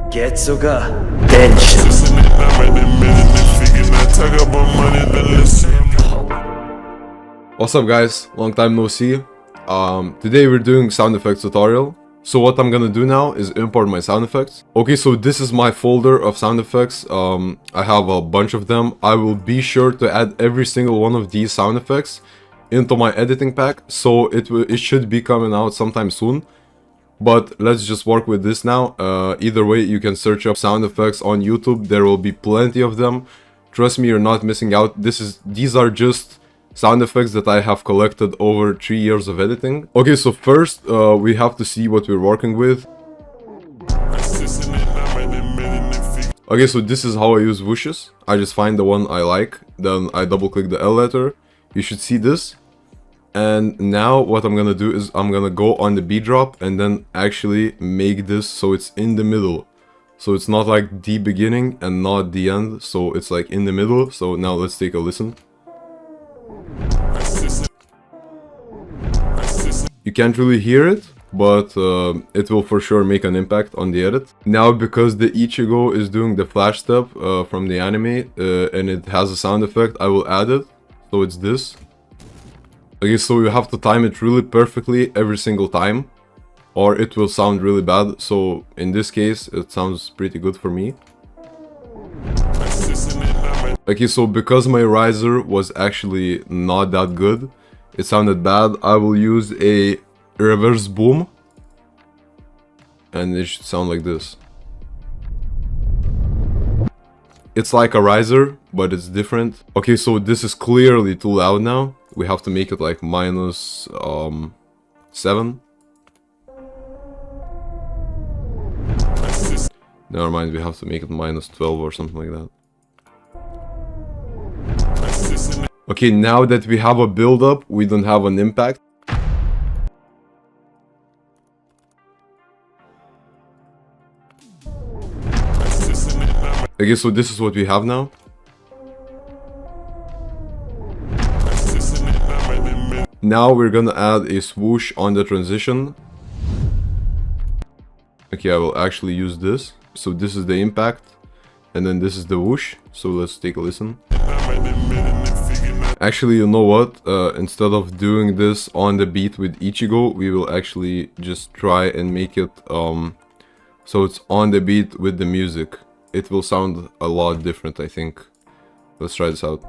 Getsuga Denshin. What's up guys, long time no see. Today we're doing sound effects tutorial. So what I'm gonna do now is import my sound effects. Okay, so this is my folder of sound effects. I have a bunch of them. I will be sure to add every single one of these sound effects into my editing pack, so it should be coming out sometime soon. But let's just work with this now. Either way, you can search up sound effects on YouTube. There will be plenty of them. Trust me, you're not missing out. These are just sound effects that I have collected over 3 years of editing. Okay, so first we have to see what we're working with. Okay, so this is how I use whooshes. I just find the one I like, then I double click the L letter. You should see this. And now what I'm gonna do is I'm gonna go on the beat drop and then actually make this so it's in the middle. So it's not like the beginning and not the end, so it's like in the middle. So now let's take a listen. You can't really hear it, but it will for sure make an impact on the edit. Now because the Ichigo is doing the flash step from the anime and it has a sound effect, I will add it. So it's this. Okay, so you have to time it really perfectly every single time, or it will sound really bad. So in this case, it sounds pretty good for me. Okay, so because my riser was actually not that good, it sounded bad, I will use a reverse boom, and it should sound like this. It's like a riser, but it's different. Okay, so this is clearly too loud now. We have to make it like minus 7. Never mind, we have to make it minus 12 or something like that. Okay, now that we have a build-up, we don't have an impact. Okay, so this is what we have now. Now we're gonna add a swoosh on the transition. Okay, I will actually use this. So this is the impact, and then this is the whoosh. So let's take a listen. Actually, you know what? Instead of doing this on the beat with Ichigo, we will actually just try and make it so it's on the beat with the music. It will sound a lot different, I think. Let's try this out.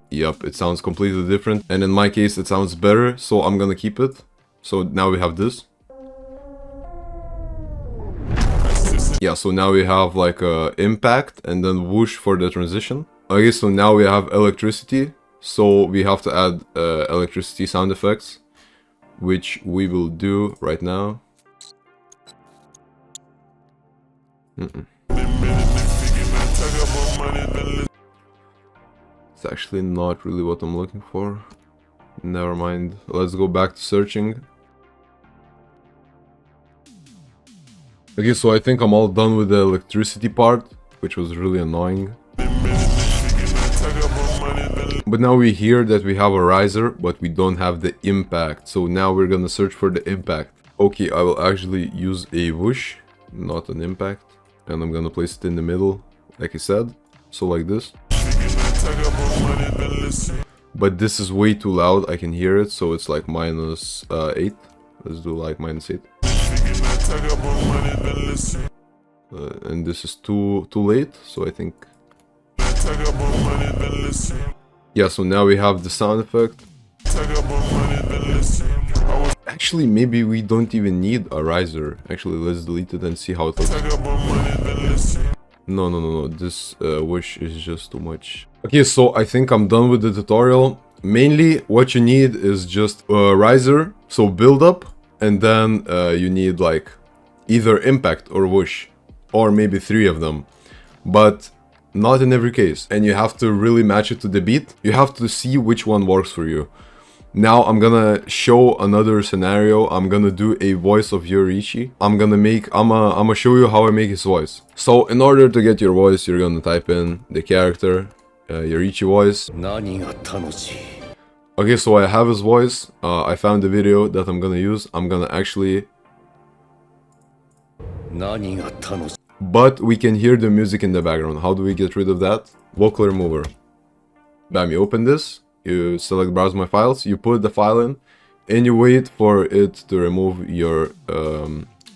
Yep, it sounds completely different, and in my case it sounds better, so I'm gonna keep it. So now we have this. Yeah, so now we have like a impact and then whoosh for the transition. Okay, so now we have electricity, so we have to add electricity sound effects, which we will do right now. It's actually not really what I'm looking for. Never mind. Let's go back to searching. Okay, so I think I'm all done with the electricity part, which was really annoying. But now we hear that we have a riser, but we don't have the impact. So now we're gonna search for the impact. Okay, I will actually use a whoosh, not an impact. And I'm gonna place it in the middle, like I said. So like this. But this is way too loud, I can hear it, so it's like minus 8. Let's do like minus 8. And this is too late, so I think... Yeah, so now we have the sound effect. Actually, maybe we don't even need a riser. Actually, let's delete it and see how it looks. No, this whoosh is just too much. Okay, so I think I'm done with the tutorial. Mainly, what you need is just a riser, so build up, and then you need like either impact or whoosh, or maybe 3 of them, but not in every case. And you have to really match it to the beat. You have to see which one works for you. Now I'm gonna show another scenario. I'm gonna do a voice of Yoriichi. I'm gonna show you how I make his voice. So in order to get your voice, you're gonna type in the character, Yoriichi voice. Okay, so I have his voice. I found the video that I'm gonna use. I'm gonna actually But we can hear the music in the background. How do we get rid of that? Vocal remover. Bam, you open this, you select browse my files, you put the file in, and you wait for it to remove your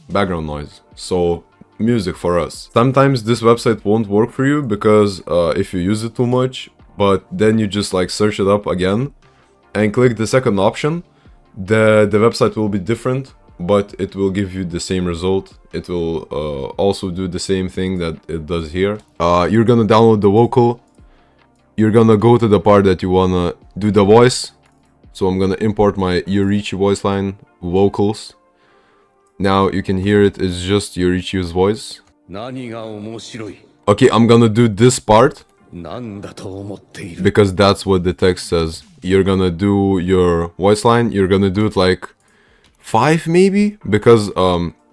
background noise. So music for us. Sometimes this website won't work for you because if you use it too much, but then you just like search it up again and click the second option, the website will be different, but it will give you the same result. It will also do the same thing that it does here. You're gonna download the vocal. You're gonna go to the part that you wanna do the voice. So I'm gonna import my Yorichi voice line vocals. Now you can hear it, it's just Yorichi's voice. Okay, I'm gonna do this part because that's what the text says. You're gonna do your voice line, you're gonna do it like 5 maybe, because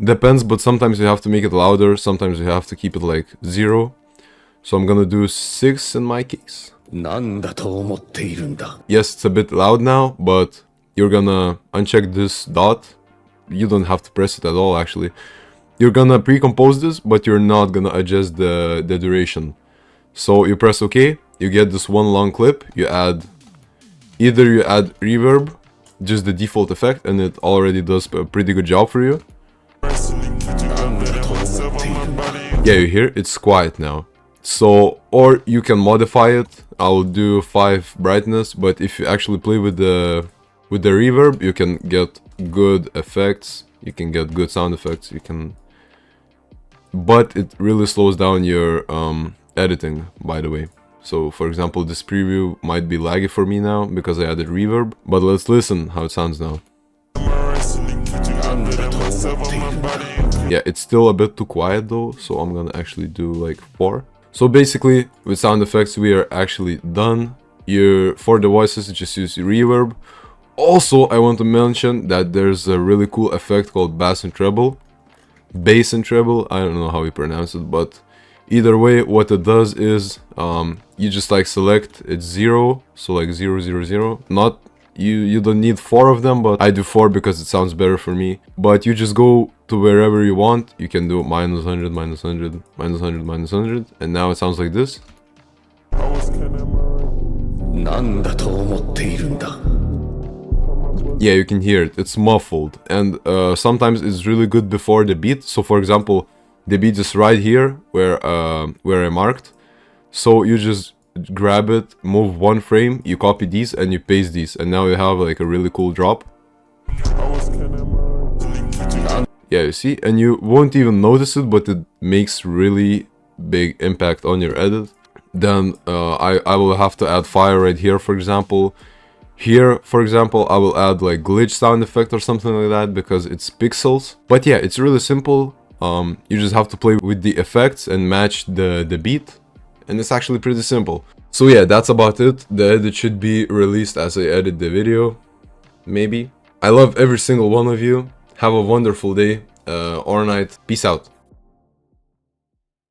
depends, but sometimes you have to make it louder, sometimes you have to keep it like 0. So I'm gonna do 6 in my case. Yes, it's a bit loud now, but you're gonna uncheck this dot. You don't have to press it at all actually. You're gonna pre-compose this, but you're not gonna adjust the duration. So you press OK, you get this one long clip, you add reverb, just the default effect, and it already does a pretty good job for you. Yeah, you hear, it's quiet now. So, or you can modify it. I'll do 5 brightness, but if you actually play with the reverb, you can get good effects, you can get good sound effects, but it really slows down your editing, by the way. So for example, this preview might be laggy for me now because I added reverb, but let's listen how it sounds now. Yeah, it's still a bit too quiet though, so I'm gonna actually do like 4. So basically, with sound effects, we are actually done. For the voices, just use reverb. Also, I want to mention that there's a really cool effect called bass and treble. Bass and treble, I don't know how you pronounce it, but either way, what it does is you just like select it's 0, so like 0, 0, 0. Not you don't need 4 of them, but I do 4 because it sounds better for me. But you just go to wherever you want. You can do -100, -100, -100, -100, and now it sounds like this. Yeah, you can hear it, it's muffled, and sometimes it's really good before the beat. So for example, the beat is right here where I marked. So you just grab it, move 1 frame, you copy these and you paste these, and now you have like a really cool drop. Yeah, you see, and you won't even notice it, but it makes really big impact on your edit. Then I will have to add fire right here, for example. Here, for example, I will add like glitch sound effect or something like that because it's pixels. But yeah, it's really simple. You just have to play with the effects and match the beat, and it's actually pretty simple. So yeah, that's about it. The edit should be released as I edit the video, maybe. I love every single one of you. Have a wonderful day or night. Peace out.